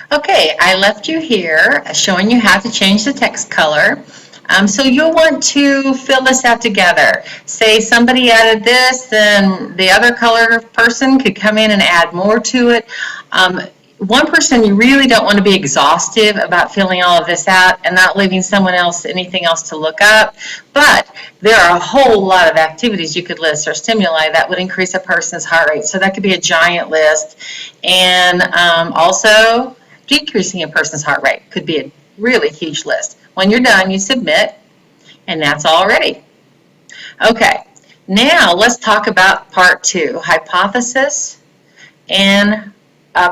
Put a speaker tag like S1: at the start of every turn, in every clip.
S1: Okay, I left you here showing you how to change the text color. So you'll want to fill this out together. Say somebody added this, then the other color person could come in and add more to it. One person, you really don't want to be exhaustive about filling all of this out and not leaving someone else anything else to look up. But there are a whole lot of activities you could list or stimuli that would increase a person's heart rate. So that could be a giant list. And also, decreasing a person's heart rate could be a really huge list. When you're done, you submit, and that's all ready. Okay, now let's talk about part 2, hypothesis and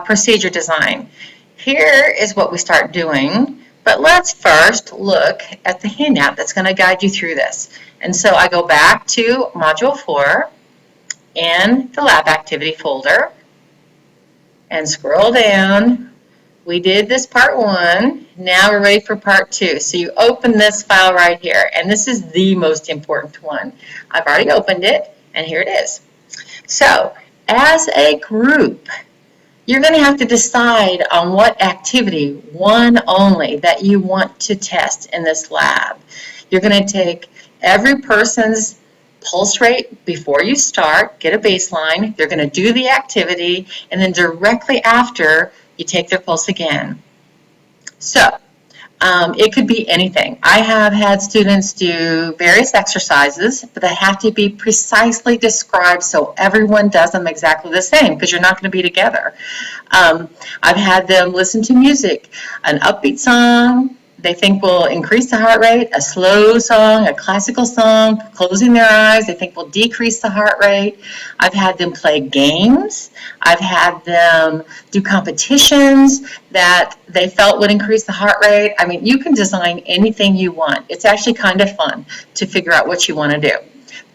S1: procedure design. Here is what we start doing, but let's first look at the handout that's going to guide you through this. And so I go back to Module 4 in the lab activity folder and scroll down. We did this part 1. Now we're ready for part 2. So you open this file right here, and this is the most important one. I've already opened it, and here it is. So as a group, you're going to have to decide on what activity, one only, that you want to test in this lab. You're going to take every person's pulse rate before you start, get a baseline. They're going to do the activity, and then directly after, you take their pulse again. So it could be anything. I have had students do various exercises, but they have to be precisely described so everyone does them exactly the same, because you're not going to be together. I've had them listen to music, an upbeat song they think will increase the heart rate, a slow song, a classical song, closing their eyes, they think will decrease the heart rate. I've had them play games. I've had them do competitions that they felt would increase the heart rate. I mean, you can design anything you want. It's actually kind of fun to figure out what you want to do.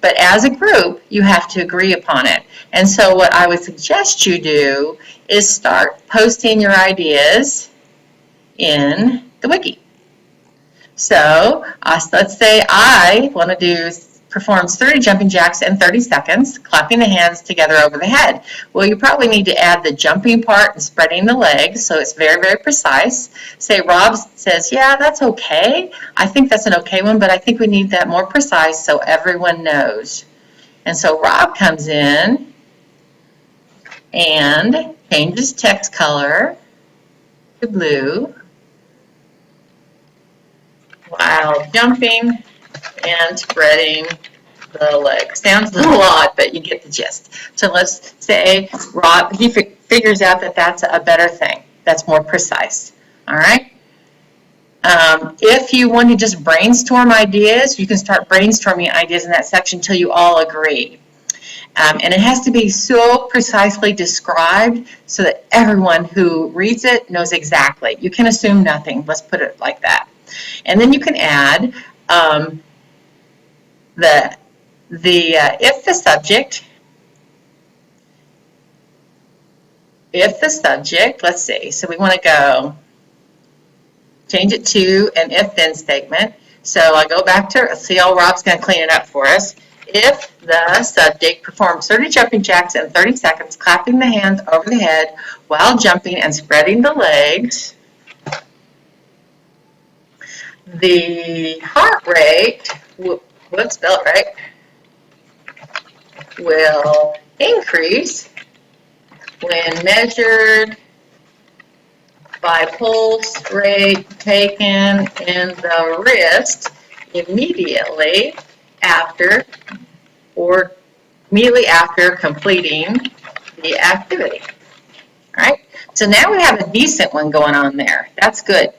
S1: But as a group, you have to agree upon it. And so what I would suggest you do is start posting your ideas in the wiki. So let's say I want to perform 30 jumping jacks in 30 seconds, clapping the hands together over the head. Well, you probably need to add the jumping part and spreading the legs, so it's very, very precise. Say Rob says, yeah, that's okay. I think that's an okay one, but I think we need that more precise so everyone knows. And so Rob comes in and changes text color to blue, while jumping and spreading the legs. Sounds a little odd, but you get the gist. So let's say Rob, he figures out that that's a better thing. That's more precise. All right? If you want to just brainstorm ideas, you can start brainstorming ideas in that section until you all agree. And it has to be so precisely described so that everyone who reads it knows exactly. You can assume nothing. Let's put it like that. And then you can add if the subject, let's see, so we want to go change it to an if-then statement. So I go back to, see how Rob's going to clean it up for us. If the subject performs 30 jumping jacks in 30 seconds, clapping the hands over the head while jumping and spreading the legs, the heart rate, let's spell it right, will increase when measured by pulse rate taken in the wrist immediately after completing the activity. All right, so now we have a decent one going on there. That's good.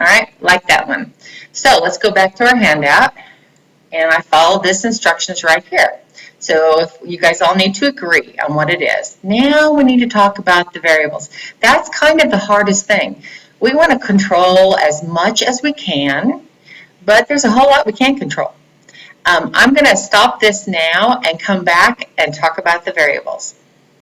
S1: All right, like that one. So let's go back to our handout, and I follow this instructions right here. So if you guys all need to agree on what it is. Now we need to talk about the variables. That's kind of the hardest thing. We want to control as much as we can, but there's a whole lot we can't control. I'm going to stop this now and come back and talk about the variables.